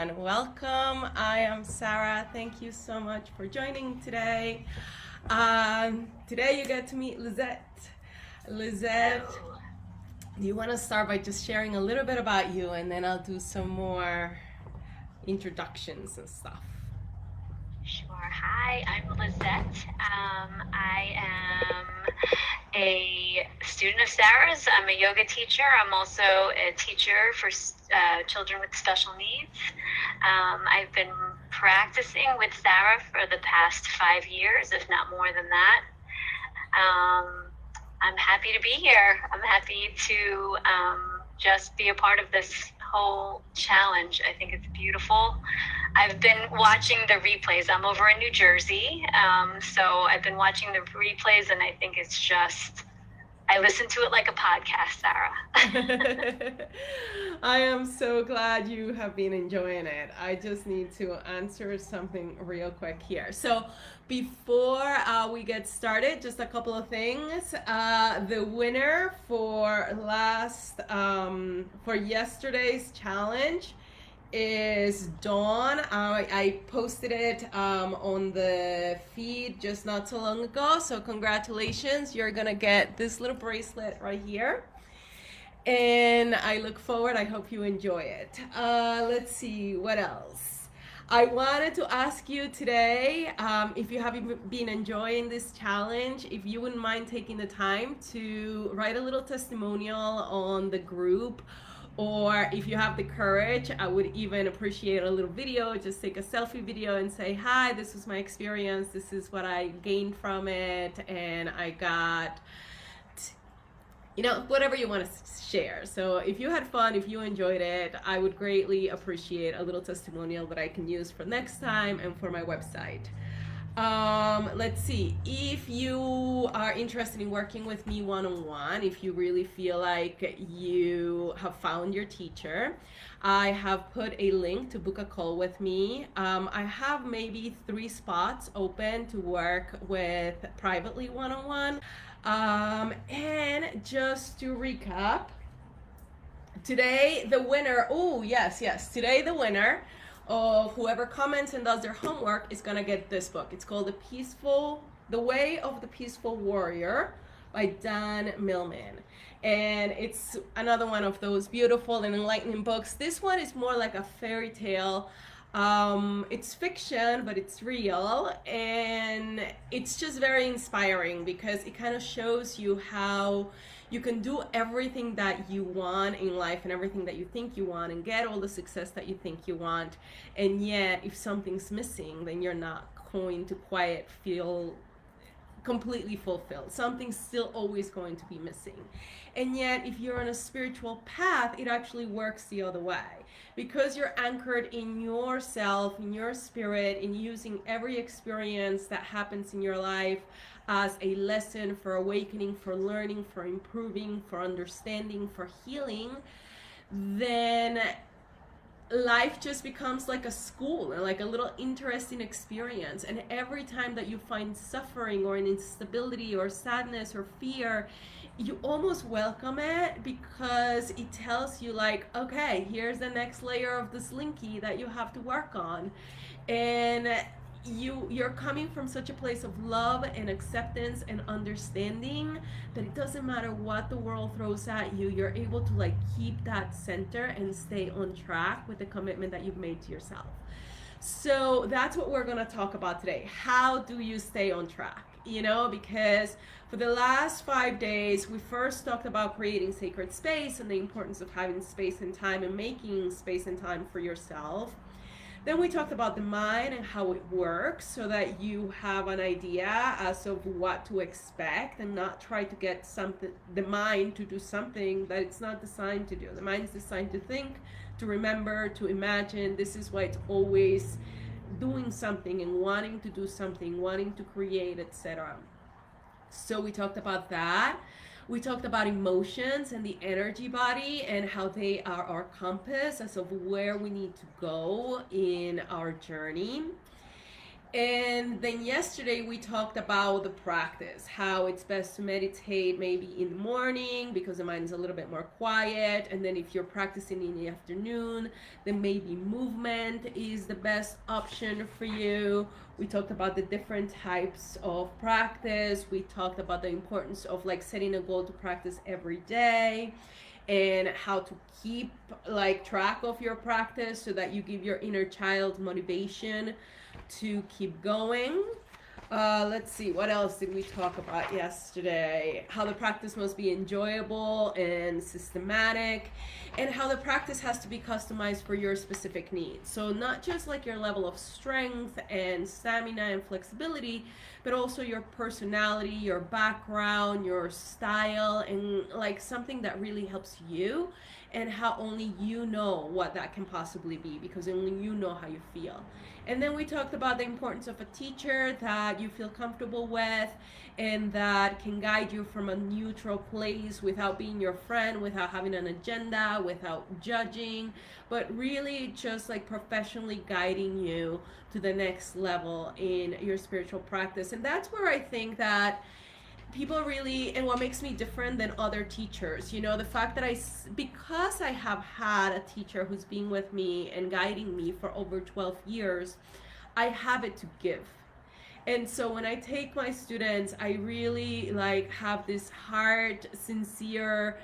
And welcome. I am Sarah. Thank you so much for joining today. Today you get to meet Lizette. Lizette, Hello. do you want to start by just sharing a little bit about you, and then I'll do some more introductions and stuff. Sure. Hi, I'm Lizette. I am a student of Sarah's. I'm a yoga teacher. I'm also a teacher for children with special needs. I've been practicing with Sarah for the past 5 years, if not more than that. I'm happy to be here. I'm happy to just be a part of this whole challenge. I think it's beautiful. I've been watching the replays. I'm over in New Jersey, so I've been watching the replays, and I think it's just, I listen to it like a podcast, Sarah. I am so glad you have been enjoying it. I just need to answer something real quick here. So, before we get started, just a couple of things. The winner for yesterday's challenge is Dawn. I posted it on the feed just not so long ago. So congratulations, you're gonna get this little bracelet right here. And I look forward, I hope you enjoy it. Let's see, what else? I wanted to ask you today, if you have been enjoying this challenge, if you wouldn't mind taking the time to write a little testimonial on the group, or if you have the courage, I would even appreciate a little video. Just take a selfie video and say, hi, this was my experience, this is what I gained from it, and I got, whatever you want to share. So if you had fun, if you enjoyed it, I would greatly appreciate a little testimonial that I can use for next time and for my website. Let's see, if you are interested in working with me one-on-one, if you really feel like you have found your teacher, I have put a link to book a call with me. I have maybe 3 spots open to work with privately one-on-one. And just to recap, today the winner, today the winner of whoever comments and does their homework is gonna get this book. It's called The Way of the Peaceful Warrior by Dan Millman. And it's another one of those beautiful and enlightening books. This one is more like a fairy tale. It's fiction, but it's real, and it's just very inspiring because it kind of shows you how you can do everything that you want in life and everything that you think you want and get all the success that you think you want, and yet if something's missing, then you're not going to quite feel completely fulfilled. Something's still always going to be missing. And yet if you're on a spiritual path, it actually works the other way, because you're anchored in yourself, in your spirit, in using every experience that happens in your life as a lesson for awakening, for learning, for improving, for understanding, for healing. Then life just becomes like a school and like a little interesting experience. And every time that you find suffering or an instability or sadness or fear, you almost welcome it, because it tells you like, okay, here's the next layer of the slinky that you have to work on. And you're coming from such a place of love and acceptance and understanding that it doesn't matter what the world throws at you, you're able to like keep that center and stay on track with the commitment that you've made to yourself. So that's what we're going to talk about today. How do you stay on track? Because for the last 5 days, we first talked about creating sacred space and the importance of having space and time and making space and time for yourself. Then we talked about the mind and how it works, so that you have an idea as of what to expect and not try to get the mind to do something that it's not designed to do. The mind is designed to think, to remember, to imagine. This is why it's always doing something and wanting to do something, wanting to create, etc. So we talked about that. We talked about emotions and the energy body and how they are our compass as of where we need to go in our journey. And then yesterday we talked about the practice, how it's best to meditate maybe in the morning because the mind is a little bit more quiet. And then if you're practicing in the afternoon, then maybe movement is the best option for you. We talked about the different types of practice. We talked about the importance of like setting a goal to practice every day, and how to keep like track of your practice so that you give your inner child motivation to keep going. Let's see, what else did we talk about yesterday? How the practice must be enjoyable and systematic, and how the practice has to be customized for your specific needs. So not just like your level of strength and stamina and flexibility, but also your personality, your background, your style, and like something that really helps you, and how only you know what that can possibly be, because only you know how you feel. And then we talked about the importance of a teacher that you feel comfortable with and that can guide you from a neutral place without being your friend, without having an agenda, without judging, but really just like professionally guiding you to the next level in your spiritual practice. And that's where I think that people really, and what makes me different than other teachers, you know, the fact that because I have had a teacher who's been with me and guiding me for over 12 years, I have it to give. And so when I take my students, I really like have this heart, sincere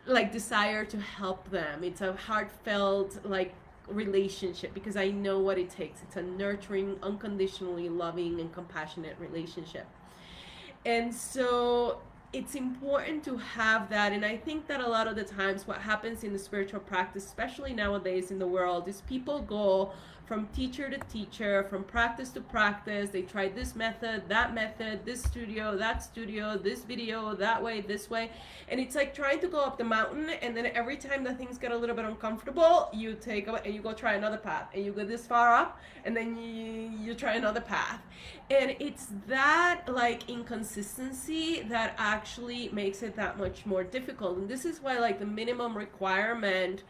like desire to help them. It's a heartfelt like relationship because I know what it takes. It's a nurturing, unconditionally loving and compassionate relationship. And so it's important to have that. And I think that a lot of the times what happens in the spiritual practice, especially nowadays in the world, is people go from teacher to teacher, from practice to practice. They try this method, this studio, that studio, this video, that way, this way. And it's like trying to go up the mountain, and then every time that things get a little bit uncomfortable, you take and you go try another path, and you go this far up, and then you try another path. And it's that like inconsistency that actually makes it that much more difficult. And this is why like the minimum requirement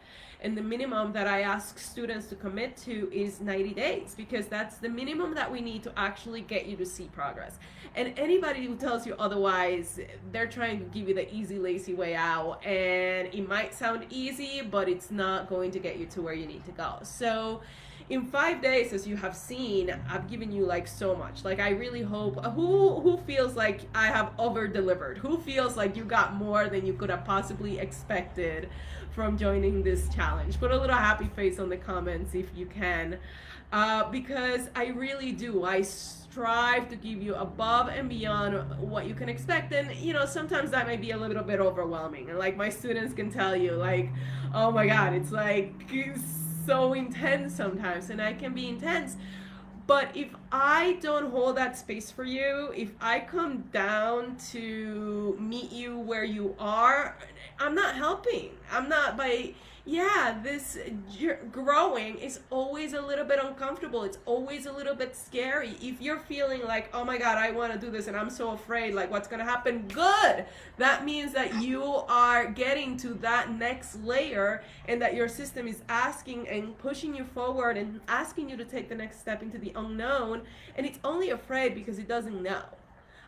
and the minimum that I ask students to commit to is 90 days, because that's the minimum that we need to actually get you to see progress. And anybody who tells you otherwise, they're trying to give you the easy, lazy way out, and it might sound easy, but it's not going to get you to where you need to go. So in 5 days, as you have seen, I've given you like so much. Like I really hope, who feels like I have over delivered? Who feels like you got more than you could have possibly expected from joining this challenge? Put a little happy face on the comments if you can, because I really do. I strive to give you above and beyond what you can expect. And you know, sometimes that may be a little bit overwhelming, and like my students can tell you, like, oh my god, it's like so intense sometimes, and I can be intense. But if I don't hold that space for you, if I come down to meet you where you are, I'm not helping. I'm not this growing is always a little bit uncomfortable. It's always a little bit scary. If you're feeling like, oh my God, I want to do this and I'm so afraid, like what's going to happen? Good. That means that you are getting to that next layer, and that your system is asking and pushing you forward and asking you to take the next step into the unknown. And it's only afraid because it doesn't know.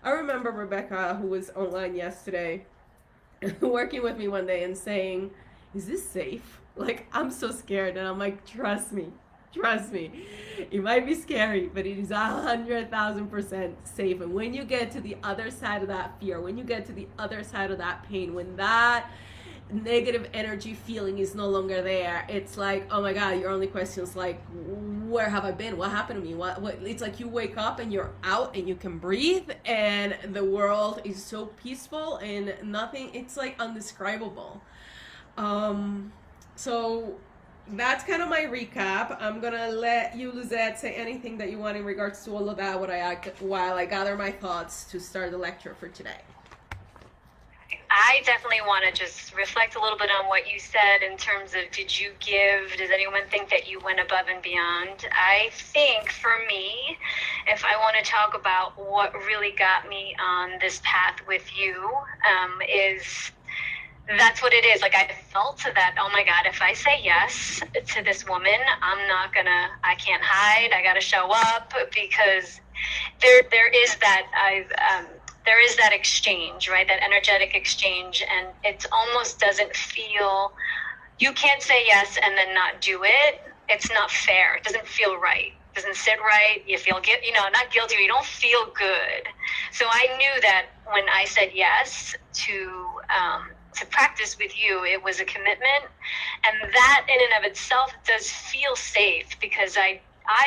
I remember Rebecca, who was online yesterday, working with me one day and saying, is this safe? Like, I'm so scared. And I'm like, trust me, it might be scary, but it is 100,000% safe. And when you get to the other side of that fear, when you get to the other side of that pain, when that negative energy feeling is no longer there, it's like, oh my God, your only question is like, where have I been? What happened to me? What? It's like you wake up and you're out and you can breathe, and the world is so peaceful and nothing, it's like undescribable. So that's kind of my recap. I'm gonna let you, Lizette, say anything that you want in regards to all of that while I gather my thoughts to start the lecture for today. I definitely want to just reflect a little bit on what you said in terms of, did you give? Does anyone think that you went above and beyond? I think for me, if I want to talk about what really got me on this path with you, is that's what it is. Like, I felt that, oh my God, if I say yes to this woman, I can't hide. I gotta show up, because there is that exchange, right? That energetic exchange, and it almost doesn't feel, you can't say yes and then not do it. It's not fair. It doesn't feel right. It doesn't sit right. You feel not guilty. You don't feel good. So I knew that when I said yes to practice with you, it was a commitment, and that in and of itself does feel safe, because I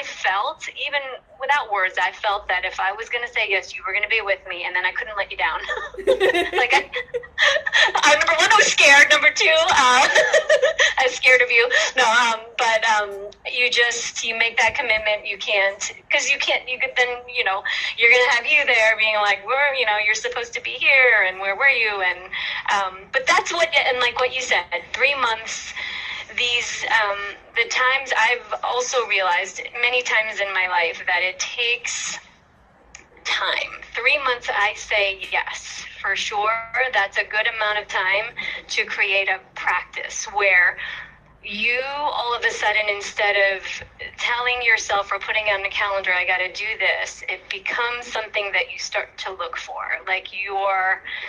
felt, even without words, I felt that if I was going to say yes, you were going to be with me, and then I couldn't let you down. Like, I number one, I was scared. Number two, I was scared of you. No, but you make that commitment. You can't, because you could then, you're going to have you there being like, you're supposed to be here, and where were you? And, but that's and like what you said, 3 months, the times I've also realized many times in my life that it takes time. 3 months, I say yes, for sure. That's a good amount of time to create a practice where you all of a sudden, instead of telling yourself or putting on the calendar, I got to do this, it becomes something that you start to look for. Like,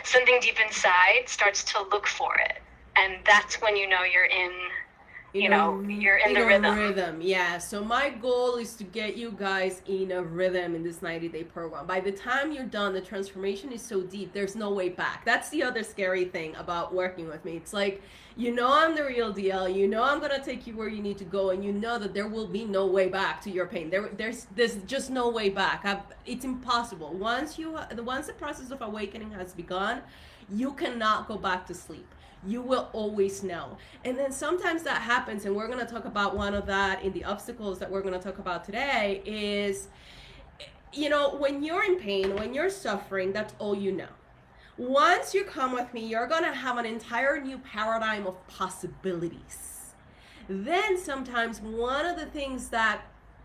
something deep inside starts to look for it. And that's when you're in, you're in the rhythm. Yeah. So my goal is to get you guys in a rhythm in this 90-day program. By the time you're done, the transformation is so deep, there's no way back. That's the other scary thing about working with me. It's like, I'm the real deal. I'm going to take you where you need to go, and that there will be no way back to your pain. There's just no way back. It's impossible. Once the process of awakening has begun, you cannot go back to sleep. You will always know. And then sometimes that happens, and we're going to talk about one of that in the obstacles that we're going to talk about today is, when you're in pain, when you're suffering, that's all you know. Once you come with me, you're going to have an entire new paradigm of possibilities. Then sometimes one of the things that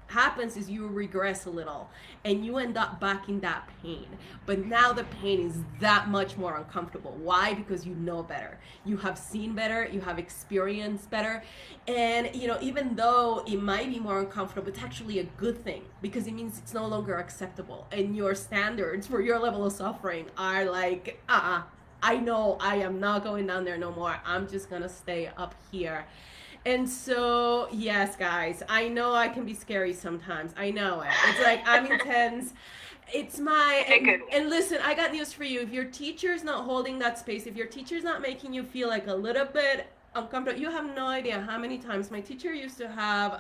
happens is you regress a little and you end up back in that pain, but now the pain is that much more uncomfortable. Why? Because you know better, you have seen better, you have experienced better, and even though it might be more uncomfortable, it's actually a good thing, because it means it's no longer acceptable, and your standards for your level of suffering are like, I know I am not going down there no more. I'm just gonna stay up here. And so, yes, guys, I know I can be scary sometimes. I know it. It's like, I'm intense. It's and listen, I got news for you. If your teacher's not holding that space, if your teacher's not making you feel like a little bit uncomfortable, you have no idea how many times my teacher used to have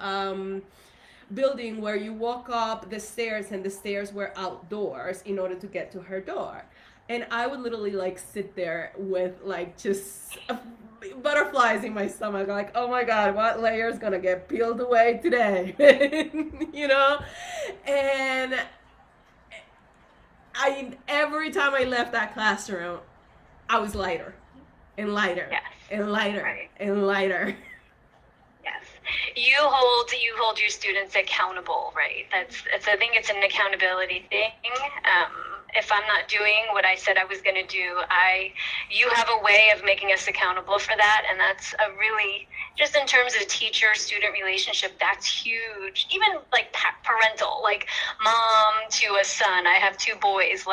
building where you walk up the stairs, and the stairs were outdoors in order to get to her door. And I would literally sit there with just butterflies in my stomach, like, oh my God, what layer is gonna get peeled away today? And every time I left that classroom, I was lighter and lighter. Yes. And lighter. Right. And lighter. Yes. You hold your students accountable, right? I think it's an accountability thing. If I'm not doing what I said I was going to do, you have a way of making us accountable for that, and that's a really, just in terms of teacher-student relationship, that's huge. Even parental, mom to a son. I have 2 boys.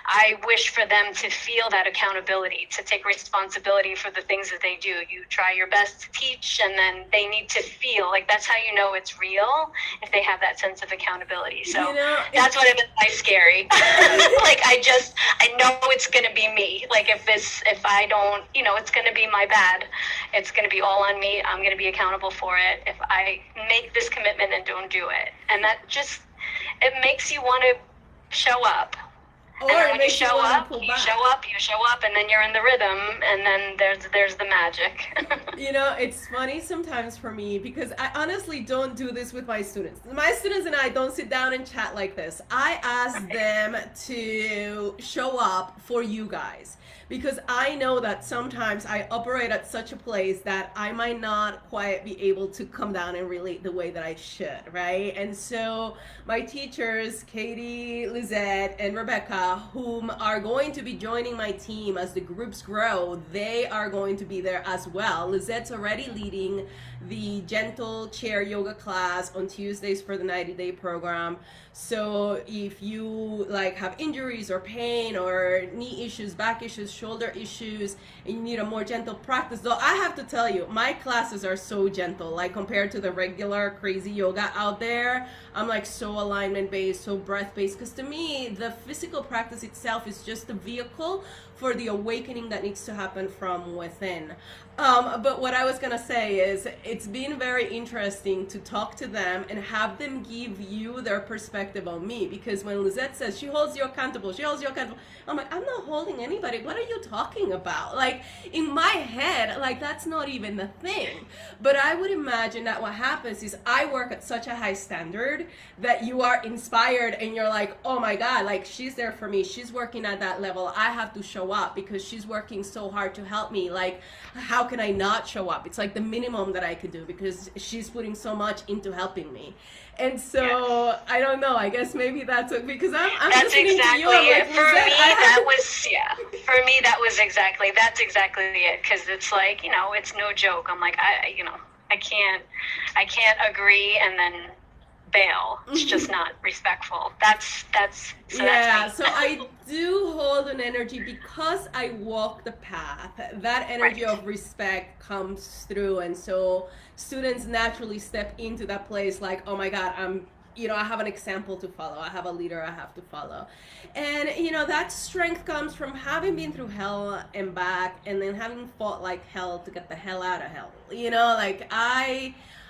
I wish for them to feel that accountability, to take responsibility for the things that they do. You try your best to teach, and then they need to feel that's how you know it's real, if they have that sense of accountability. So that's what I meant by scary. I know it's going to be me. If I don't, it's going to be my bad. It's going to be all on me. I'm going to be accountable for it if I make this commitment and don't do it. And that it makes you want to show up. Or and then when you show up, and then you're in the rhythm, and then there's the magic. It's funny sometimes for me, because I honestly don't do this with my students. My students and I don't sit down and chat like this. I ask them to show up for you guys, because I know that sometimes I operate at such a place that I might not quite be able to come down and relate the way that I should, right? And so my teachers, Katie, Lizette, and Rebecca, whom are going to be joining my team as the groups grow, they are going to be there as well. Lizette's already leading the gentle chair yoga class on Tuesdays for the 90-day program. So if you like have injuries or pain or knee issues, back issues, shoulder issues, and you need a more gentle practice, though I have to tell you, my classes are so gentle, like compared to the regular crazy yoga out there. I'm like so alignment based, so breath based, because to me, the physical practice itself is just a vehicle for the awakening that needs to happen from within. But what I was gonna say is it's been very interesting to talk to them and have them give you their perspective on me, because when Lizette says she holds you accountable, I'm like, I'm not holding anybody. What are you talking about? Like in my head, like that's not even the thing. But I would imagine that what happens is I work at such a high standard that you are inspired and you're like, oh my God, like she's there for me. She's working at that level. I have to show up because she's working so hard to help me. Like, how can I not show up? It's like the minimum that I could do because she's putting so much into helping me. And so I don't know. I guess maybe that's what, because I'm that's listening exactly to you. I'm like, it. For me, that was For me, that's exactly it. Because it's like, you know, it's no joke. I'm like, I can't agree and then bail. It's just not respectful. That's so I do hold an energy because I walk the path. That energy Right. of respect comes through, and so students naturally step into that place like, oh my God, I have an example to follow. I have a leader I have to follow. And, that strength comes from having been through hell and back, and then having fought like hell to get the hell out of hell.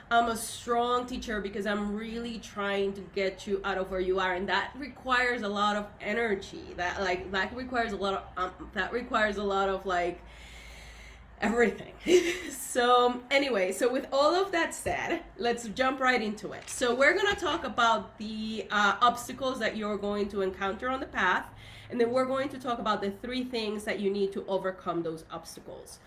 I'm a strong teacher because I'm really trying to get you out of where you are, and that requires a lot of energy. That requires a lot of like everything. So anyway, with all of that said, let's jump right into it. So we're going to talk about the obstacles that you're going to encounter on the path, and then we're going to talk about the 3 things that you need to overcome those obstacles.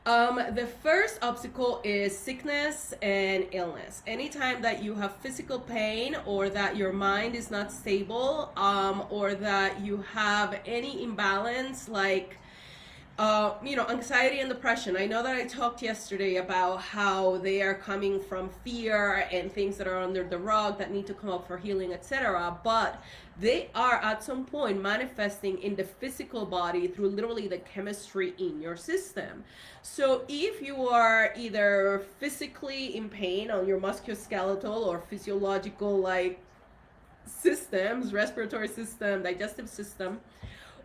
The first obstacle is sickness and illness. Anytime that you have physical pain, or that your mind is not stable, or that you have any imbalance like anxiety and depression. I know that I talked yesterday about how they are coming from fear and things that are under the rug that need to come up for healing, etc. But they are at some point manifesting in the physical body through literally the chemistry in your system. So if you are either physically in pain on your musculoskeletal or physiological like systems, respiratory system, digestive system,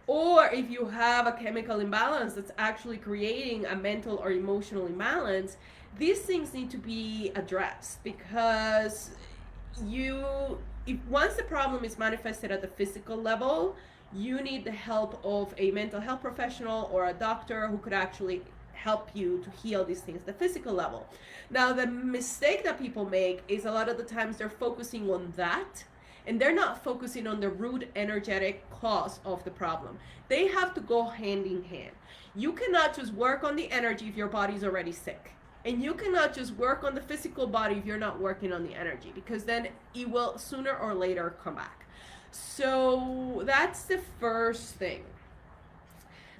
or if you have a chemical imbalance that's actually creating a mental or emotional imbalance, these things need to be addressed, because once the problem is manifested at the physical level, you need the help of a mental health professional or a doctor who could actually help you to heal these things at the physical level. Now, the mistake that people make is a lot of the times they're focusing on that, and they're not focusing on the root energetic cause of the problem. They have to go hand in hand. You cannot just work on the energy if your body's already sick. And you cannot just work on the physical body if you're not working on the energy, because then it will sooner or later come back. So that's the first thing.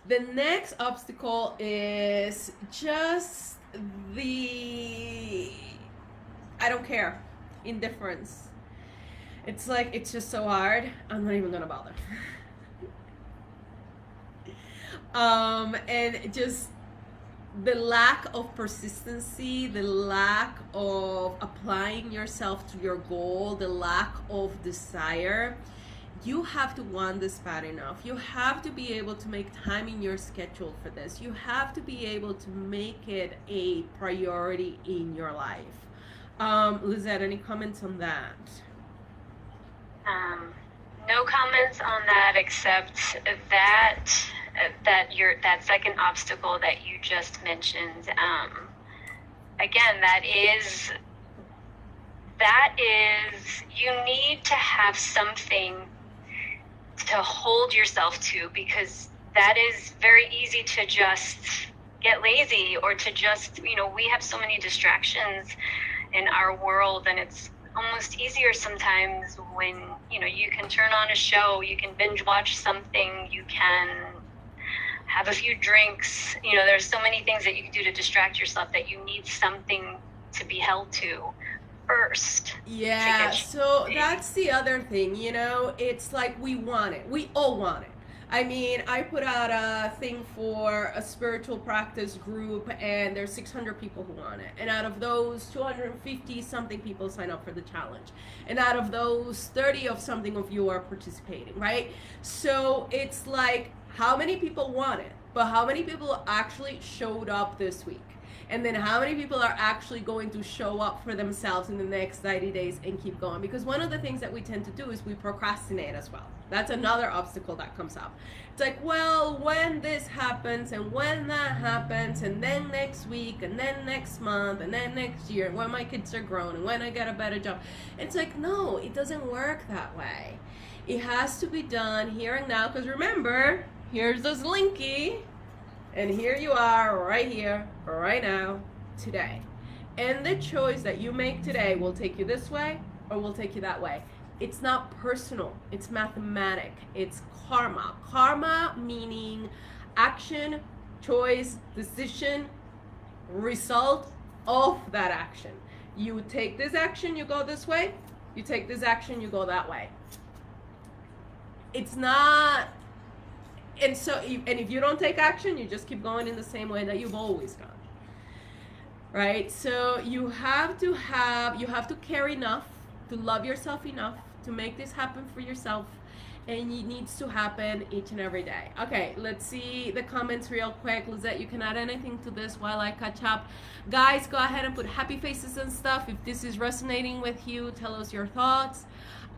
The next obstacle is just I don't care, indifference. It's like, it's just so hard, I'm not even gonna bother. And just the lack of persistency, the lack of applying yourself to your goal, the lack of desire. You have to want this bad enough. You have to be able to make time in your schedule for this. You have to be able to make it a priority in your life. Lizette, any comments on that? No comments on that, except that second obstacle that you just mentioned. Again, that is you need to have something to hold yourself to, because that is very easy to just get lazy, or to just, we have so many distractions in our world, and it's almost easier sometimes when, you know, you can turn on a show, you can binge watch something, you can have a few drinks. You know, there's so many things that you can do to distract yourself that you need something to be held to first. Yeah, so that's the other thing, you know, it's like we want it. We all want it. I mean, I put out a thing for a spiritual practice group, and there's 600 people who want it. And out of those, 250 something people sign up for the challenge. And out of those, 30 of something of you are participating, right? So it's like, how many people want it? But how many people actually showed up this week? And then how many people are actually going to show up for themselves in the next 90 days and keep going? Because one of the things that we tend to do is we procrastinate as well. That's another obstacle that comes up. It's like, well, when this happens and when that happens and then next week and then next month and then next year, when my kids are grown and when I get a better job. It's like, no, it doesn't work that way. It has to be done here and now, because remember, here's this Linky. And here you are, right here, right now, today. And the choice that you make today will take you this way or will take you that way. It's not personal, it's mathematic, it's karma. Karma meaning action, choice, decision, result of that action. You take this action, you go this way. You take this action, you go that way. It's not... And so, and if you don't take action, you just keep going in the same way that you've always gone, right? So you have to care enough to love yourself enough to make this happen for yourself, and it needs to happen each and every day. Okay, let's see the comments real quick. Lizette, you can add anything to this while I catch up. Guys, go ahead and put happy faces and stuff. If this is resonating with you, tell us your thoughts.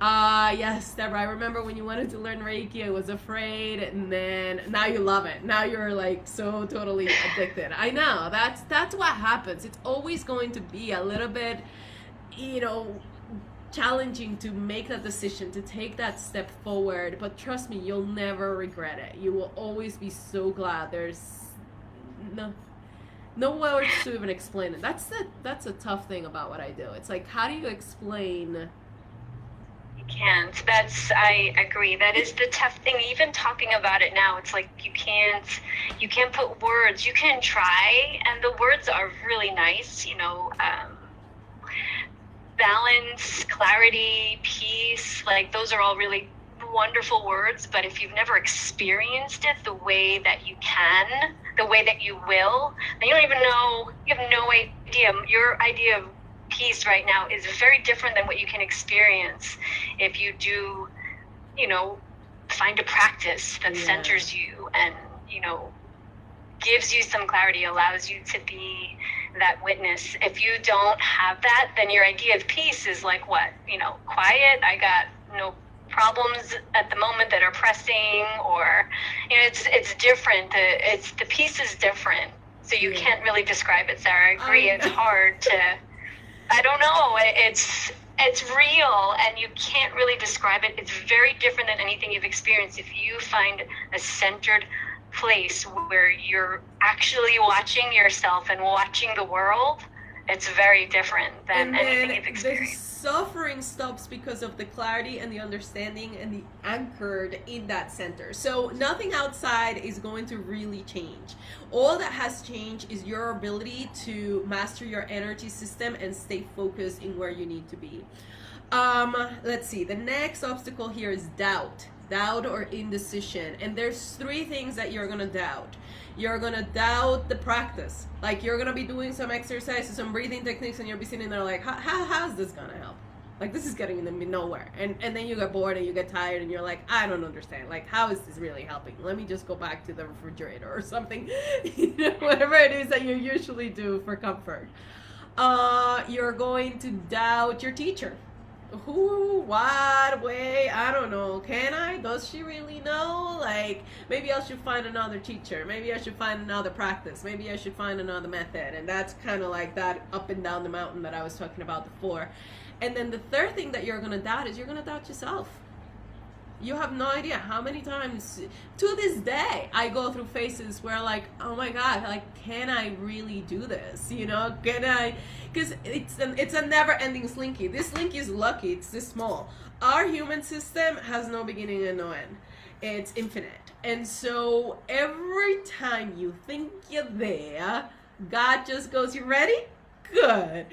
Yes, Deborah, I remember when you wanted to learn Reiki, I was afraid, and then now you love it. Now you're like so totally addicted. I know, that's what happens. It's always going to be a little bit, you know, challenging to make that decision, to take that step forward, but trust me, you'll never regret it. You will always be so glad. There's no words to even explain it. That's a tough thing about what I do. It's like, how do you explain? Can't. I agree. That is the tough thing. Even talking about it now, it's like you can't put words. You can try, and the words are really nice, you know, balance, clarity, peace, like those are all really wonderful words, but if you've never experienced it the way that you can, the way that you will, then you don't even know, you have no idea. Your idea of peace right now is very different than what you can experience if you do, you know, find a practice that centers you and, you know, gives you some clarity, allows you to be that witness. If you don't have that, then your idea of peace is like what? You know, quiet, I got no problems at the moment that are pressing, or, you know, it's different. The peace is different. So you can't really describe it, Sarah. I agree. It's hard to, I don't know. It's real, and you can't really describe it. It's very different than anything you've experienced. If you find a centered place where you're actually watching yourself and watching the world, it's very different than anything you've experienced. The suffering stops because of the clarity and the understanding and the anchored in that center. So nothing outside is going to really change. All that has changed is your ability to master your energy system and stay focused in where you need to be. Let's see. The next obstacle here is doubt or indecision. And there's three things that you're gonna doubt. You're gonna doubt the practice. Like, you're gonna be doing some exercises, some breathing techniques, and you'll be sitting there like, how's this gonna help? Like, this is getting them nowhere. And then you get bored and you get tired and you're like, I don't understand. Like, how is this really helping? Let me just go back to the refrigerator or something. You know, whatever it is that you usually do for comfort. You're going to doubt your teacher. Who, what, way, I don't know. Can I? Does she really know? Like, maybe I should find another teacher. Maybe I should find another practice. Maybe I should find another method. And that's kind of like that up and down the mountain that I was talking about before. And then the third thing that you're going to doubt is you're going to doubt yourself. You have no idea how many times to this day I go through phases where like, oh my god, like, can I really do this? You know, can I? Because it's a never ending slinky. This slinky is lucky. It's this small. Our human system has no beginning and no end. It's infinite. And so every time you think you're there, God just goes, you ready? Good.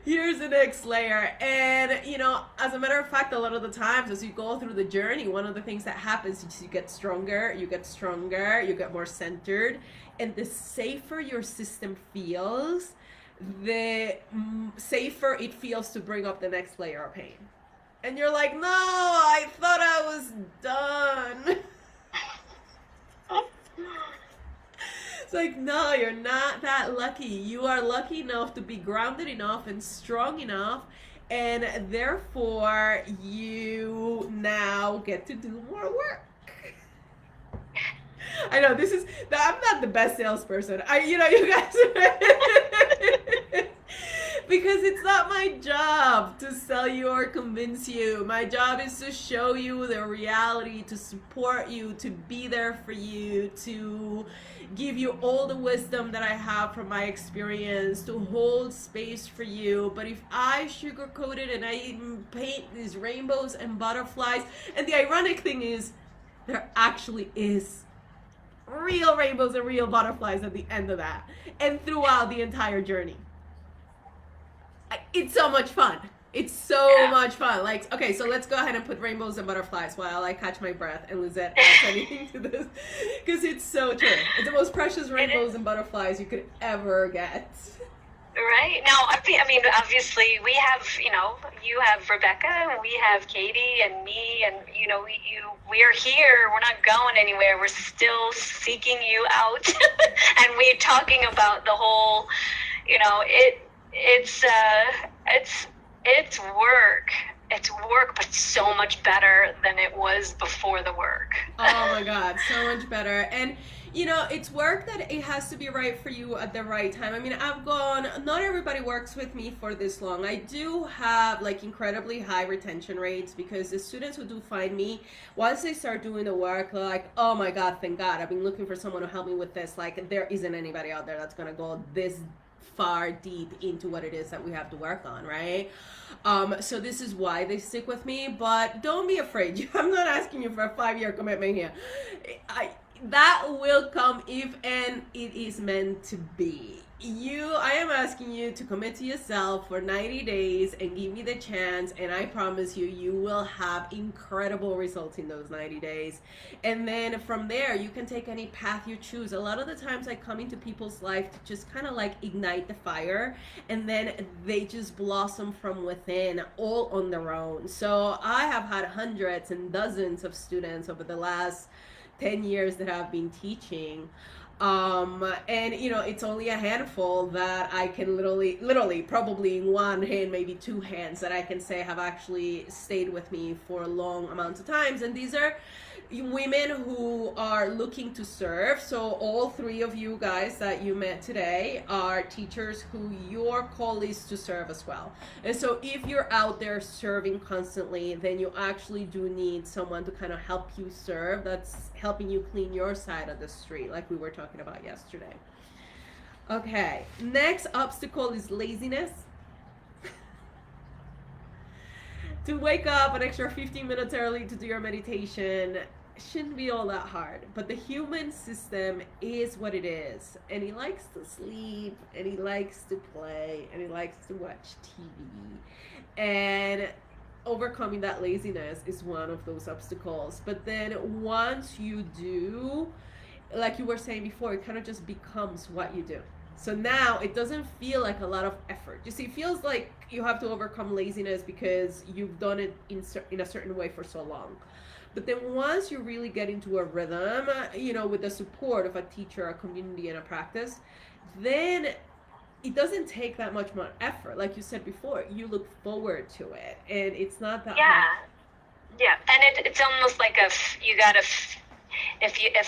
Here's the next layer. And, you know, as a matter of fact, a lot of the times as you go through the journey, one of the things that happens is you get stronger, you get more centered. And the safer your system feels, the safer it feels to bring up the next layer of pain. And you're like, no, I thought I was done. It's like, no, you're not that lucky. You are lucky enough to be grounded enough and strong enough, and therefore you now get to do more work. I know I'm not the best salesperson. You guys, because it's not my job to sell you or convince you. My job is to show you the reality, to support you, to be there for you, to give you all the wisdom that I have from my experience, to hold space for you. But if I sugarcoat it and I paint these rainbows and butterflies, and the ironic thing is, there actually is real rainbows and real butterflies at the end of that, and throughout the entire journey. It's so much fun. It's so much fun. Like, okay, so let's go ahead and put rainbows and butterflies while I catch my breath and Lizette adds anything to this, because it's so true. It's the most precious rainbows and butterflies you could ever get. Right. Now, I mean, obviously, we have, you have Rebecca, and we have Katie, and me, and, we are here. We're not going anywhere. We're still seeking you out. And we're talking about the whole, it's work. It's work, but so much better than it was before the work. Oh my God, so much better. And it's work that it has to be right for you at the right time. I mean, not everybody works with me for this long. I do have like incredibly high retention rates, because the students who do find me, once they start doing the work, they're like, oh my God, thank God, I've been looking for someone to help me with this. Like, there isn't anybody out there that's going to go this far deep into what it is that we have to work on, right? So this is why they stick with me, but don't be afraid. I'm not asking you for a 5-year commitment here. That will come if and it is meant to be. I am asking you to commit to yourself for 90 days and give me the chance, and I promise you will have incredible results in those 90 days. And then from there, you can take any path you choose. A lot of the times I come into people's life to just kind of like ignite the fire, and then they just blossom from within all on their own. So I have had hundreds and dozens of students over the last 10 years that I've been teaching, and it's only a handful that I can literally probably in one hand, maybe two hands, that I can say have actually stayed with me for long amounts of times. And these are women who are looking to serve. So all 3 of you guys that you met today are teachers who your call is to serve as well. And so if you're out there serving constantly, then you actually do need someone to kind of help you serve, that's helping you clean your side of the street, like we were talking about yesterday. Okay, next obstacle is laziness. To wake up an extra 15 minutes early to do your meditation shouldn't be all that hard, but the human system is what it is, and he likes to sleep, and he likes to play, and he likes to watch TV, and overcoming that laziness is one of those obstacles. But then once you do, like you were saying before, it kind of just becomes what you do. So now it doesn't feel like a lot of effort. You see, it feels like you have to overcome laziness because you've done it in a certain way for so long. But then once you really get into a rhythm, with the support of a teacher, a community, and a practice, then it doesn't take that much more effort. Like you said before, you look forward to it, and it's not that hard. Yeah, and it's almost like if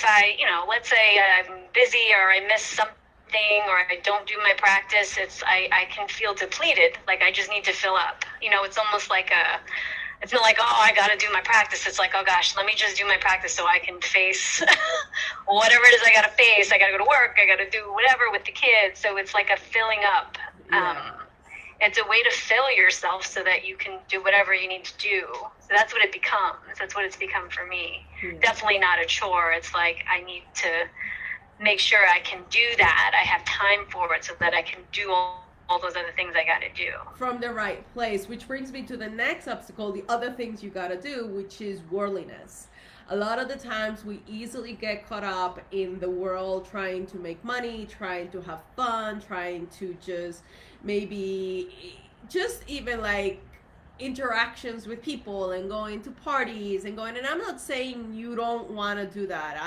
I, let's say I'm busy or I miss something thing or I don't do my practice, I can feel depleted. Like I just need to fill up. It's almost like it's not like, oh, I got to do my practice. It's like, oh gosh, let me just do my practice so I can face whatever it is I got to face. I got to go to work. I got to do whatever with the kids. So it's like a filling up. It's a way to fill yourself so that you can do whatever you need to do. So that's what it becomes. That's what it's become for me. Definitely not a chore. It's like I need to make sure I can do that. I have time for it so that I can do all those other things I got to do. From the right place, which brings me to the next obstacle, the other things you got to do, which is worldliness. A lot of the times we easily get caught up in the world trying to make money, trying to have fun, trying to just maybe just even like interactions with people and going to parties and I'm not saying you don't want to do that.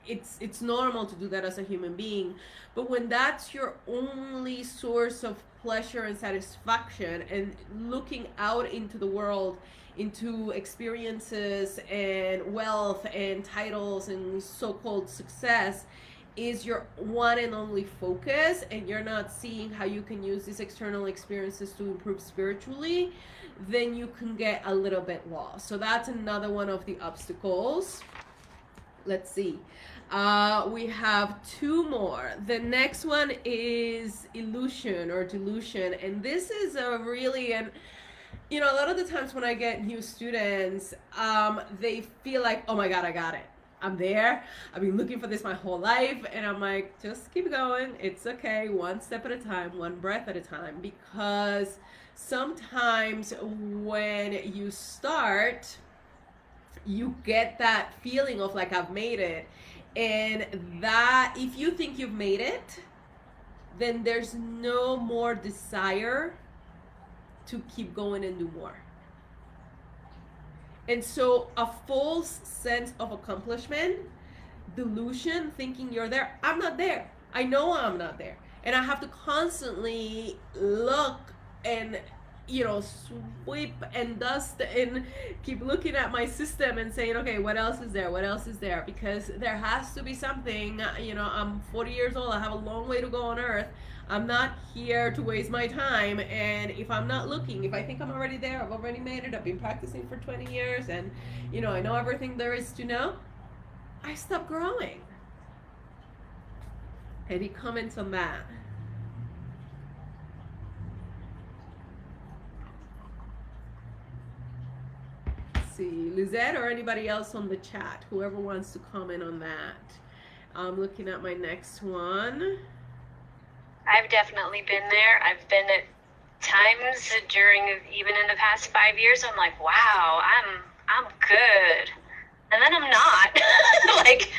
It's normal to do that as a human being, but when that's your only source of pleasure and satisfaction, and looking out into the world, into experiences and wealth and titles and so-called success is your one and only focus, and you're not seeing how you can use these external experiences to improve spiritually, then you can get a little bit lost. So that's another one of the obstacles. Let's see. We have two more. The next one is illusion or delusion. And this is a really, a lot of the times when I get new students, they feel like, oh my God, I got it. I'm there. I've been looking for this my whole life. And I'm like, just keep going. It's okay. One step at a time, one breath at a time. Because sometimes when you start, you get that feeling of like, I've made it. And that if you think you've made it, then there's no more desire to keep going and do more. And so a false sense of accomplishment, delusion, thinking you're there. I'm not there. I know I'm not there. And I have to constantly look and sweep and dust and keep looking at my system and saying, okay, what else is there, because there has to be something. I'm 40 years old. I have a long way to go on earth. I'm not here to waste my time, and if I'm not looking, if I think I'm already there, I've already made it, I've been practicing for 20 years and I know everything there is to know, I stop growing. Any comments on that? See, Lizette or anybody else on the chat, whoever wants to comment on that. I'm looking at my next one. I've definitely been there. I've been at times even in the past 5 years, I'm like, wow, I'm good. And then I'm not. Like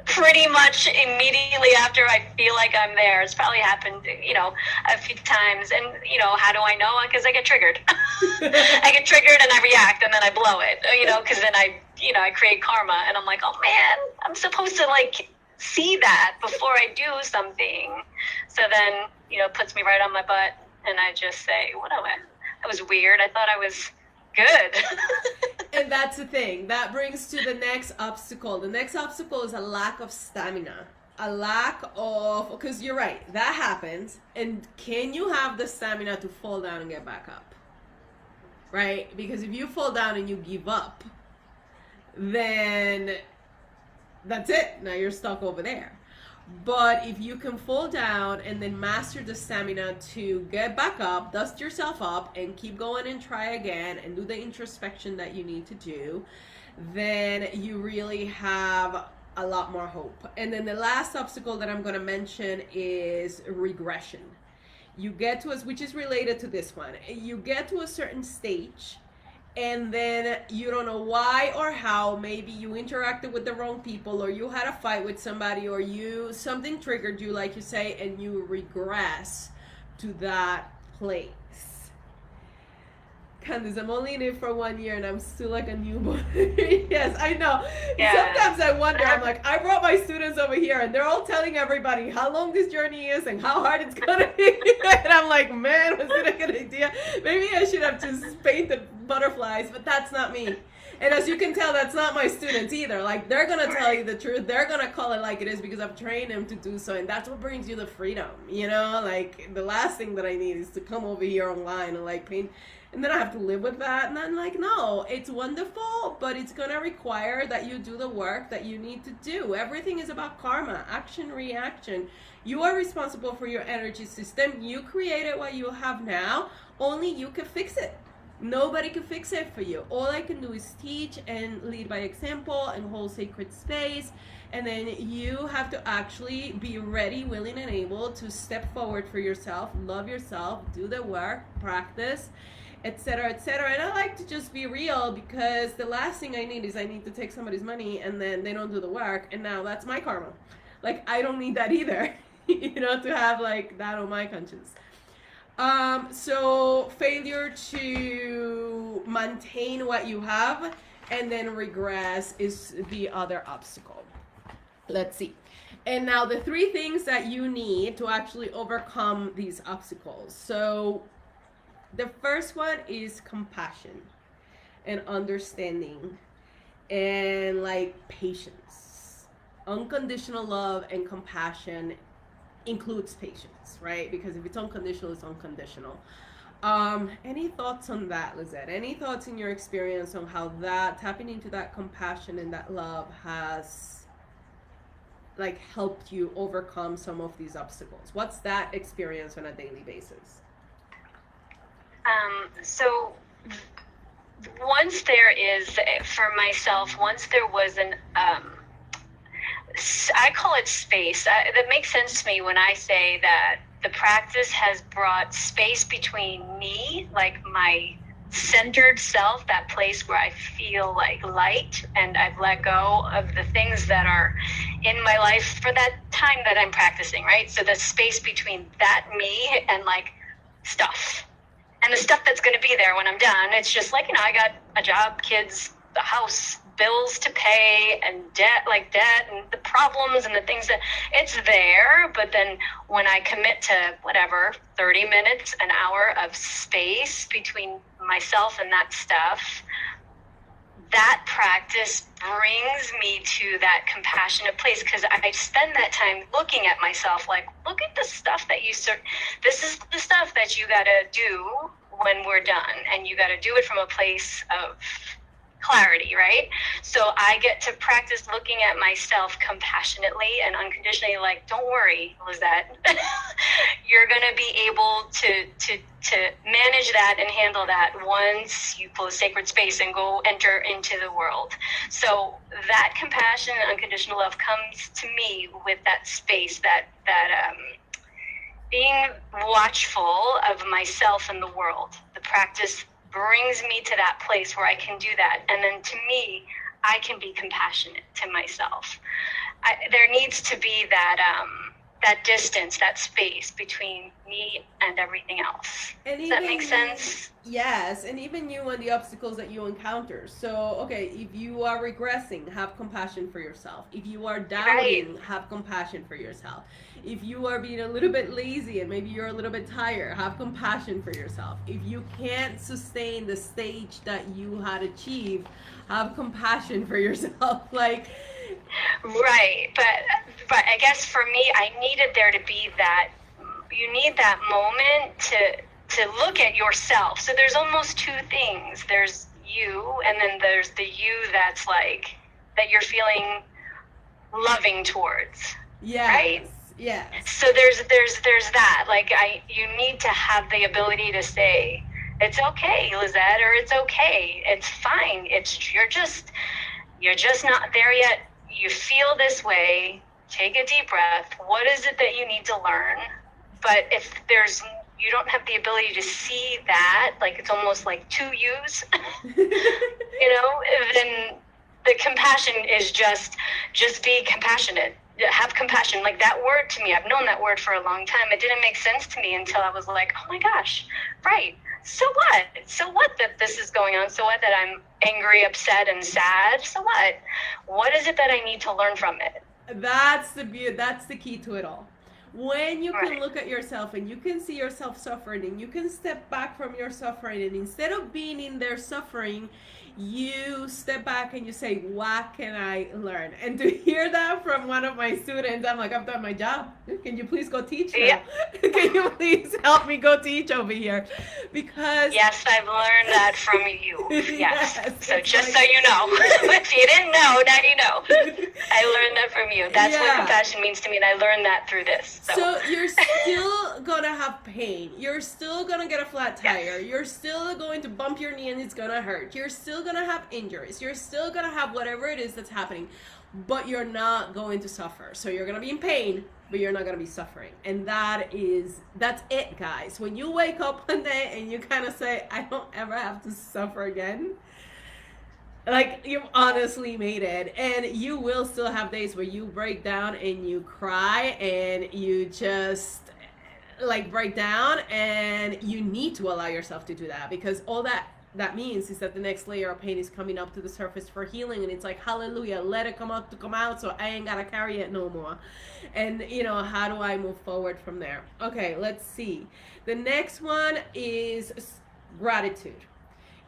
pretty much immediately after I feel like I'm there. It's probably happened, a few times. And, how do I know? Because I get triggered. I get triggered and I react and then I blow it, because then I create karma and I'm like, oh man, I'm supposed to see that before I do something. So then, it puts me right on my butt and I just say, whatever. That was weird. I thought I was good. And that's the thing. That brings to the next obstacle. The next obstacle is a lack of stamina. Because you're right, that happens. And can you have the stamina to fall down and get back up? Right? Because if you fall down and you give up, then that's it. Now you're stuck over there. But if you can fall down and then master the stamina to get back up, dust yourself up and keep going and try again and do the introspection that you need to do, then you really have a lot more hope. And then the last obstacle that I'm going to mention is regression. You get to which is related to this one. You get to a certain stage and then you don't know why or how. Maybe you interacted with the wrong people, or you had a fight with somebody, or something triggered you, like you say, and you regress to that place. Candice, I'm only in it for 1 year and I'm still like a newborn. Yes, I know. Yeah. Sometimes I wonder, I'm like, I brought my students over here and they're all telling everybody how long this journey is and how hard it's gonna be. And I'm like, man, was it a good idea? Maybe I should have just painted butterflies, but that's not me. And as you can tell, that's not my students either. Like, they're gonna tell you the truth. They're gonna call it like it is because I've trained them to do so, and that's what brings you the freedom. You know, like the last thing that I need is to come over here online and like paint, and then I have to live with that. And I'm like, no, it's wonderful, but it's gonna require that you do the work that you need to do. Everything is about karma, action, reaction. You are responsible for your energy system. You created what you have now. Only you can fix it. Nobody can fix it for you. All I can do is teach and lead by example and hold sacred space. And then you have to actually be ready, willing, and able to step forward for yourself, love yourself, do the work, practice, etc., etc. And I like to just be real, because the last thing I need is I need to take somebody's money and then they don't do the work, and now that's my karma. Like, I don't need that either, you know, to have like that on my conscience. So failure to maintain what you have and then regress is the other obstacle. Let's see. And now the 3 things that you need to actually overcome these obstacles. So the first one is compassion and understanding and like patience. Unconditional love and compassion includes patience, right? Because if it's unconditional, it's unconditional. Any thoughts on that, Lizette? Any thoughts in your experience on how that tapping into that compassion and that love has like helped you overcome some of these obstacles? What's that experience on a daily basis? So once there is, for myself, once there was an I call it space. That makes sense to me when I say that the practice has brought space between me, like my centered self, that place where I feel like light, and I've let go of the things that are in my life for that time that I'm practicing, right? So the space between that me and like stuff. And the stuff that's going to be there when I'm done, it's just like, you know, I got a job, kids, the house, bills to pay, and debt and the problems and the things that it's there. But then when I commit to whatever 30 minutes, an hour of space between myself and that stuff, that practice brings me to that compassionate place, because I spend that time looking at myself like, look at the stuff that this is the stuff that you got to do when we're done, and you got to do it from a place of clarity, right? So I get to practice looking at myself compassionately and unconditionally, like, don't worry, Lizette, you're going to be able to manage that and handle that once you pull a sacred space and go enter into the world. So that compassion and unconditional love comes to me with that space, that being watchful of myself and the world. The practice brings me to that place where I can do that. And then to me, I can be compassionate to myself. There needs to be that distance, that space between me and everything else. Does that make sense? Yes, and even you and the obstacles that you encounter. So, okay, if you are regressing, have compassion for yourself. If you are doubting, have compassion for yourself. If you are being a little bit lazy and maybe you're a little bit tired, have compassion for yourself. If you can't sustain the stage that you had achieved, have compassion for yourself. Like, right, but I guess for me, I needed there to be that, you need that moment to look at yourself. So there's almost 2 things. There's you, and then there's the you that's like, that you're feeling loving towards. Yes. Right? Yes. So there's that. Like, you need to have the ability to say, it's okay, Lizette, or it's okay, it's fine. You're just not there yet. You feel this way. Take a deep breath. What is it that you need to learn? But if you don't have the ability to see that, like it's almost like 2 yous, then the compassion is just be compassionate. Have compassion. Like, that word to me, I've known that word for a long time. It didn't make sense to me until I was like, oh my gosh, right. So what? So what that this is going on? So what that I'm angry, upset, and sad? So what? What is it that I need to learn from it? That's the key to it all. When you can Right. look at yourself and you can see yourself suffering and you can step back from your suffering, and instead of being in their suffering, you step back and you say, what can I learn? And to hear that from one of my students, I'm like, I've done my job. Can you please go teach Yeah. now? Can you please help me go teach over here? Because Yes, I've learned that from you. Yes. Yes, So it's just like- so you know, if you didn't know, now you know. I learned that from you. That's Yeah. what compassion means to me, and I learned that through this. So you're still gonna have pain. You're still gonna get a flat tire. Yes. You're still going to bump your knee and it's gonna hurt. You're still gonna have injuries. You're still gonna have whatever it is that's happening, but you're not going to suffer. So you're gonna be in pain, but you're not gonna be suffering. And that's it, guys. When you wake up one day and you kind of say, I don't ever have to suffer again, like, you've honestly made it. And you will still have days where you break down and you cry and you just like break down, and you need to allow yourself to do that, because all that means is that the next layer of pain is coming up to the surface for healing, and it's like, hallelujah, let it come out so I ain't gotta carry it no more. And how do I move forward from there? Okay, let's see. The next one is gratitude.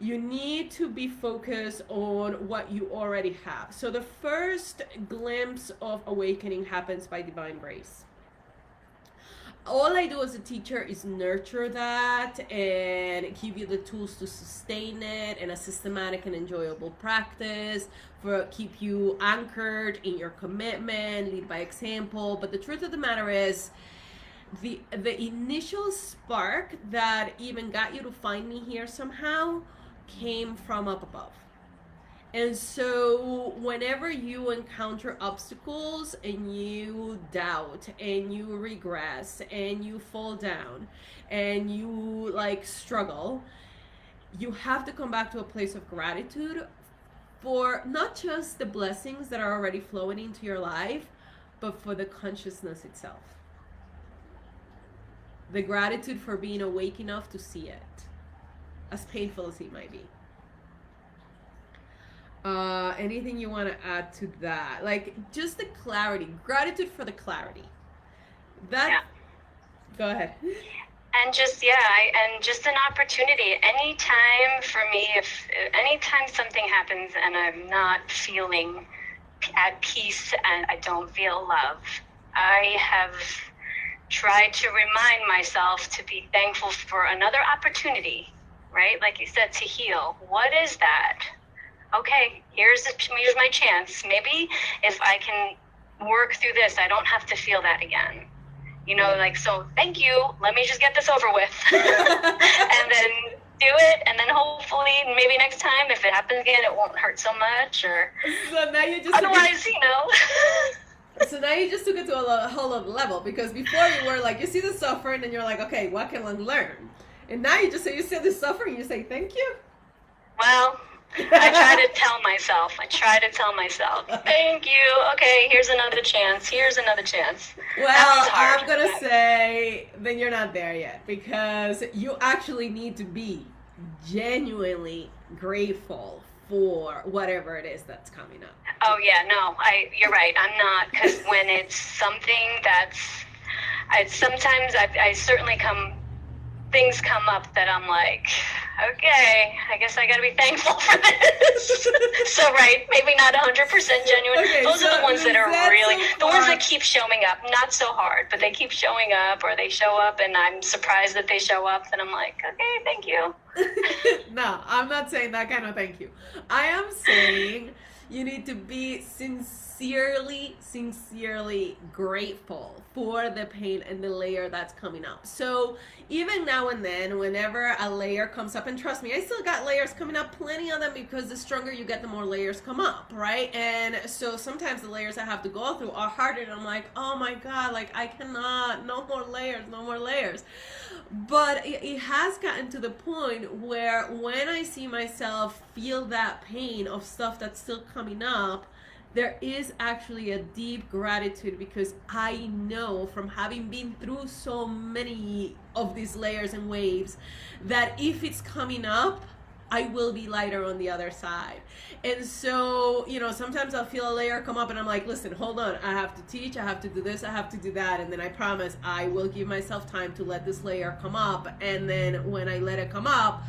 You need to be focused on what you already have. So the first glimpse of awakening happens by divine grace. All I do as a teacher is nurture that and give you the tools to sustain it, and a systematic and enjoyable practice for keep you anchored in your commitment, lead by example. But the truth of the matter is, the initial spark that even got you to find me here somehow came from up above. And so whenever you encounter obstacles and you doubt and you regress and you fall down and you like struggle, you have to come back to a place of gratitude for not just the blessings that are already flowing into your life, but for the consciousness itself. The gratitude for being awake enough to see it, as painful as it might be. Anything you want to add to that? Like, just the clarity, gratitude for the clarity. Yeah. Go ahead. And just and just an opportunity. Anytime for me, if anytime something happens and I'm not feeling at peace and I don't feel love, I have tried to remind myself to be thankful for another opportunity, right? Like you said, to heal. What is that? Okay, here's my chance. Maybe if I can work through this, I don't have to feel that again. So thank you. Let me just get this over with. And then do it. And then hopefully maybe next time, if it happens again, it won't hurt so much. Or So now you just otherwise, So now you just took it to a whole other level, because before you were like, you see the suffering and you're like, okay, what can I learn? And now you just say, you see the suffering, you say, thank you. Well, I try to tell myself, thank you. Okay, here's another chance. Well, hard. I'm going to say then you're not there yet, because you actually need to be genuinely grateful for whatever it is that's coming up. Oh, yeah, no, you're right. I'm not, because when it's something sometimes I certainly things come up that I'm like, okay, I guess I gotta be thankful for this. So, right, maybe not 100% genuine. Okay, Those are the ones that are really, the ones far- that keep showing up, not so hard, but they keep showing up, or they show up and I'm surprised that they show up, and I'm like, okay, thank you. No, I'm not saying that kind of thank you. I am saying you need to be sincerely grateful for the pain and the layer that's coming up. So even now and then, whenever a layer comes up, and trust me, I still got layers coming up, plenty of them, because the stronger you get, the more layers come up, right? And so sometimes the layers I have to go through are harder, and I'm like, oh my God, like I cannot, no more layers. But it has gotten to the point where when I see myself feel that pain of stuff that's still coming up, there is actually a deep gratitude, because I know from having been through so many of these layers and waves that if it's coming up, I will be lighter on the other side. And so, sometimes I'll feel a layer come up and I'm like, listen, hold on, I have to teach, I have to do this, I have to do that. And then I promise I will give myself time to let this layer come up. And then when I let it come up,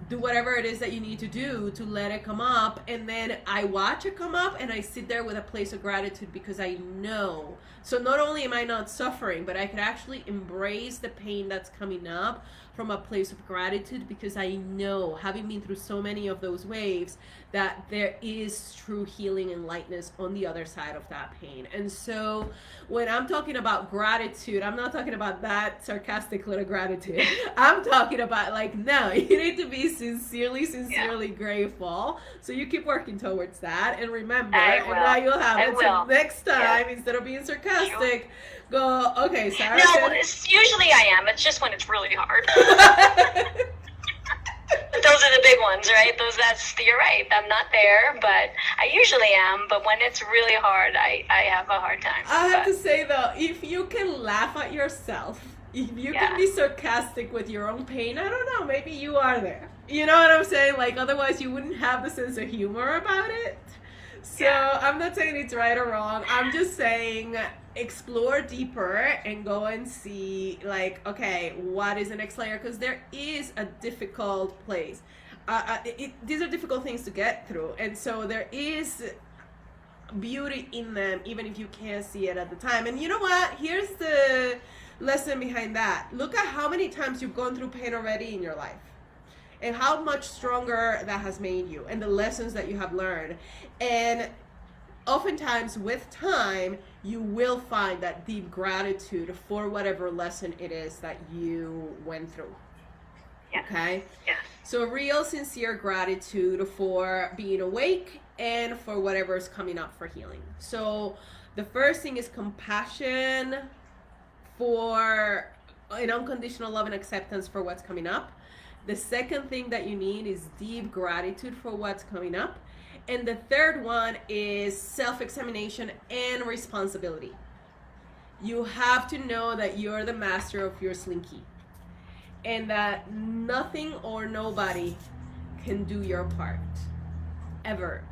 do whatever it is that you need to do to let it come up. And then I watch it come up and I sit there with a place of gratitude because I know. So not only am I not suffering, but I can actually embrace the pain that's coming up from a place of gratitude, because I know, having been through so many of those waves, that there is true healing and lightness on the other side of that pain. And so when I'm talking about gratitude, I'm not talking about that sarcastic little gratitude. I'm talking about like, no, you need to be sincerely grateful. So you keep working towards that, and remember, and now you'll have it. So next time, instead of being sarcastic, go, okay, Sarah. No, usually I am. It's just when it's really hard. Those are the big ones, right? You're right. I'm not there, but I usually am. But when it's really hard, I have a hard time. I have to say though, if you can laugh at yourself, if you can be sarcastic with your own pain, I don't know, maybe you are there. You know what I'm saying? Like, otherwise you wouldn't have the sense of humor about it. So I'm not saying it's right or wrong. I'm just saying explore deeper and go and see, like, okay, what is the next layer? Because there is a difficult place. These are difficult things to get through. And so there is beauty in them, even if you can't see it at the time. And you know what? Here's the lesson behind that. Look at how many times you've gone through pain already in your life, and how much stronger that has made you, and the lessons that you have learned. And oftentimes with time, you will find that deep gratitude for whatever lesson it is that you went through. Okay? Yeah. So real sincere gratitude for being awake and for whatever is coming up for healing. So the first thing is compassion for an unconditional love and acceptance for what's coming up. The second thing that you need is deep gratitude for what's coming up. And the third one is self-examination and responsibility. You have to know that you're the master of your slinky, and that nothing or nobody can do your part, ever.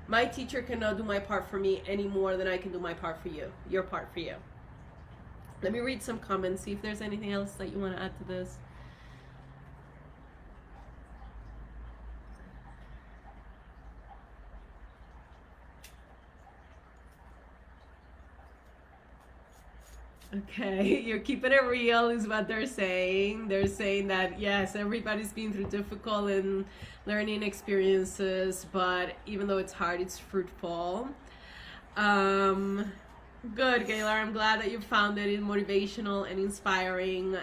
My teacher cannot do my part for me any more than I can do my part for you, your part for you. Let me read some comments, see if there's anything else that you want to add to this. Okay, you're keeping it real is what they're saying. They're saying that, yes, everybody's been through difficult and learning experiences, but even though it's hard, it's fruitful. Good, Gaylor. I'm glad that you found it motivational and inspiring.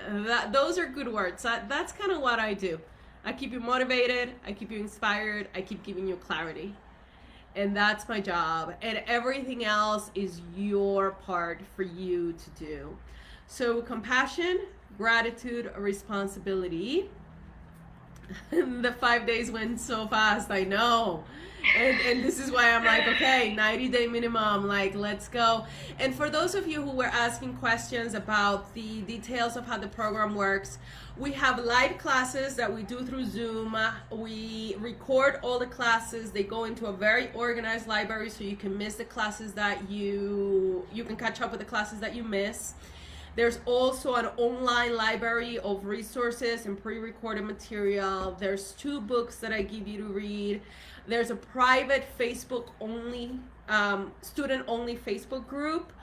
Those are good words. That's kind of what I do. I keep you motivated, I keep you inspired, I keep giving you clarity. And that's my job. And everything else is your part for you to do. So compassion, gratitude, responsibility. The 5 days went so fast, I know. And this is why I'm like, okay, 90-day minimum, like, let's go. And for those of you who were asking questions about the details of how the program works, we have live classes that we do through Zoom. We record all the classes. They go into a very organized library, so you can miss the classes that you can catch up with the classes that you miss. There's also an online library of resources and pre-recorded material. There's 2 books that I give you to read. There's a private Facebook-only, student-only Facebook group.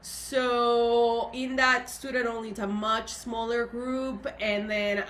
So in that student-only, it's a much smaller group, and then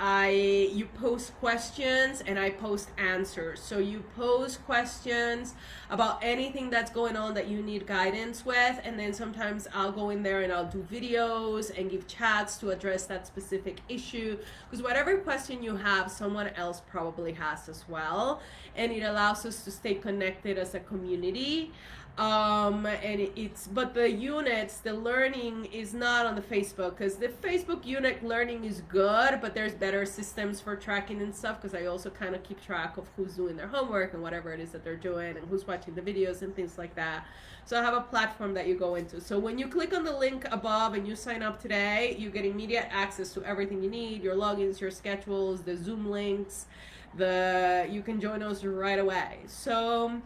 you post questions and I post answers. So you post questions about anything that's going on that you need guidance with, and then sometimes I'll go in there and I'll do videos and give chats to address that specific issue, because whatever question you have, someone else probably has as well, and it allows us to stay connected as a community. But the units, the learning is not on the Facebook, because the Facebook unit learning is good, but there's better systems for tracking and stuff, because I also kind of keep track of who's doing their homework and whatever it is that they're doing and who's watching the videos and things like that. So I have a platform that you go into. So when you click on the link above and you sign up today, you get immediate access to everything you need, your logins, your schedules, the Zoom links, you can join us right away. So,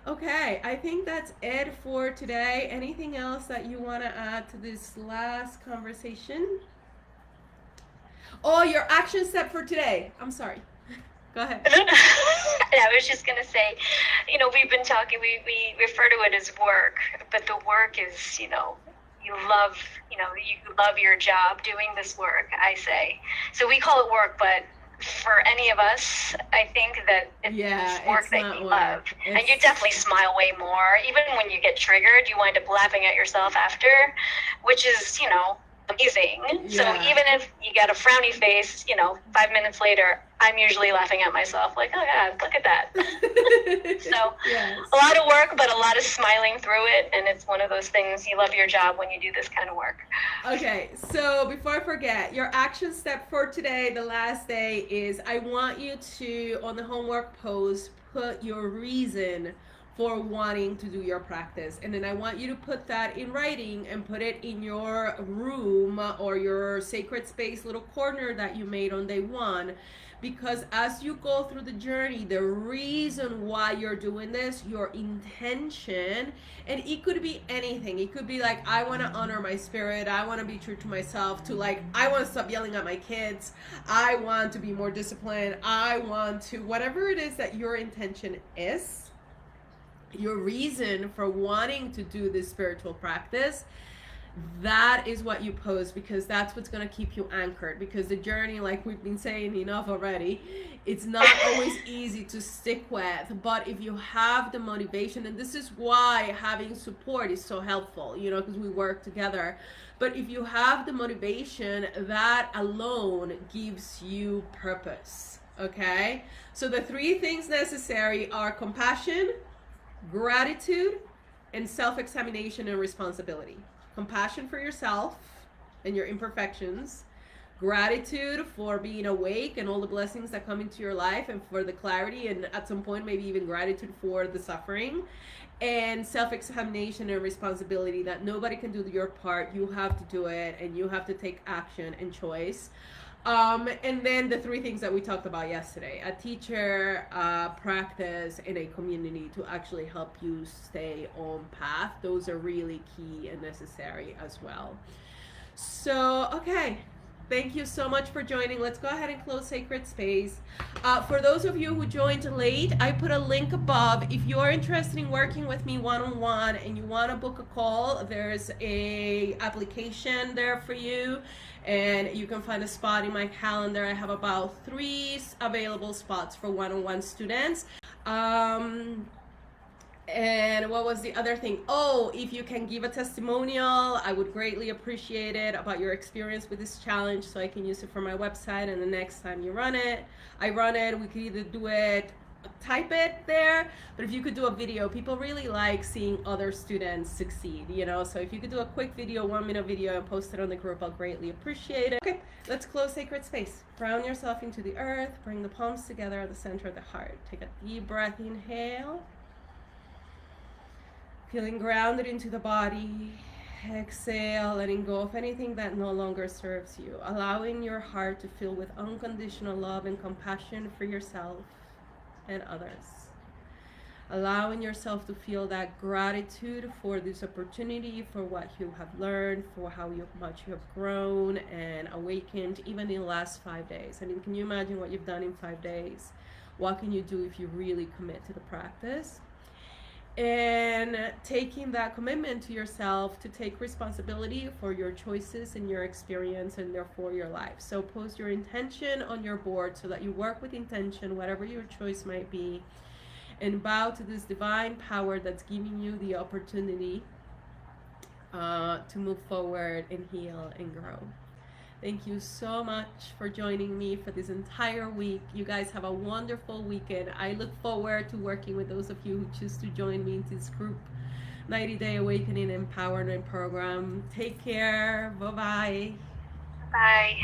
okay, I think that's it for today. Anything else that you want to add to this last conversation? Oh, your action step for today. I'm sorry. Go ahead. I was just going to say, we've been talking, we refer to it as work, but the work is, you love your job doing this work, I say. So we call it work, but for any of us, I think that it's work that you love. And you definitely smile way more. Even when you get triggered, you wind up laughing at yourself after, which is, amazing. So even if you get a frowny face, 5 minutes later, I'm usually laughing at myself like, oh God, look at that. So a lot of work, but a lot of smiling through it. And it's one of those things, you love your job when you do this kind of work. Okay, so before I forget, your action step for today, the last day, is I want you to, on the homework post, put your reason for wanting to do your practice. And then I want you to put that in writing and put it in your room or your sacred space little corner that you made on day one. Because as you go through the journey, the reason why you're doing this, your intention, and it could be anything. It could be like, I want to honor my spirit. I want to be true to myself, to like, I want to stop yelling at my kids. I want to be more disciplined. I want to, whatever it is that your intention is, your reason for wanting to do this spiritual practice, that is what you post, because that's what's going to keep you anchored. Because the journey, like we've been saying enough already, it's not always easy to stick with, but if you have the motivation, and this is why having support is so helpful, because we work together. But if you have the motivation, that alone gives you purpose. Okay, so the 3 things necessary are compassion, gratitude, and self-examination and responsibility. Compassion for yourself and your imperfections, gratitude for being awake and all the blessings that come into your life and for the clarity, and at some point maybe even gratitude for the suffering, and self-examination and responsibility, that nobody can do your part. You have to do it, and you have to take action and choice. And then the 3 things that we talked about yesterday: a teacher, practice, and a community to actually help you stay on path. Those are really key and necessary as well. So, okay. Thank you so much for joining. Let's go ahead and close Sacred Space. For those of you who joined late, I put a link above. If you're interested in working with me one-on-one and you want to book a call, there's a application there for you, and you can find a spot in my calendar. I have about 3 available spots for one-on-one students. And what was the other thing? Oh, if you can give a testimonial, I would greatly appreciate it, about your experience with this challenge, so I can use it for my website. And the next time you run it, we could either do it, type it there, but if you could do a video, people really like seeing other students succeed, so if you could do a quick video, 1-minute video, and post it on the group, I'll greatly appreciate it. Okay, let's close Sacred Space. Ground yourself into the earth, bring the palms together at the center of the heart. Take a deep breath, inhale. Feeling grounded into the body. Exhale, letting go of anything that no longer serves you. Allowing your heart to fill with unconditional love and compassion for yourself and others. Allowing yourself to feel that gratitude for this opportunity, for what you have learned, for how much you have grown and awakened, even in the last 5 days. I mean, can you imagine what you've done in 5 days? What can you do if you really commit to the practice? And taking that commitment to yourself to take responsibility for your choices and your experience, and therefore your life. So post your intention on your board so that you work with intention, whatever your choice might be, and bow to this divine power that's giving you the opportunity to move forward and heal and grow. Thank you so much for joining me for this entire week. You guys have a wonderful weekend. I look forward to working with those of you who choose to join me in this group 90-day Awakening Empowerment Program. Take care. Bye-bye. Bye.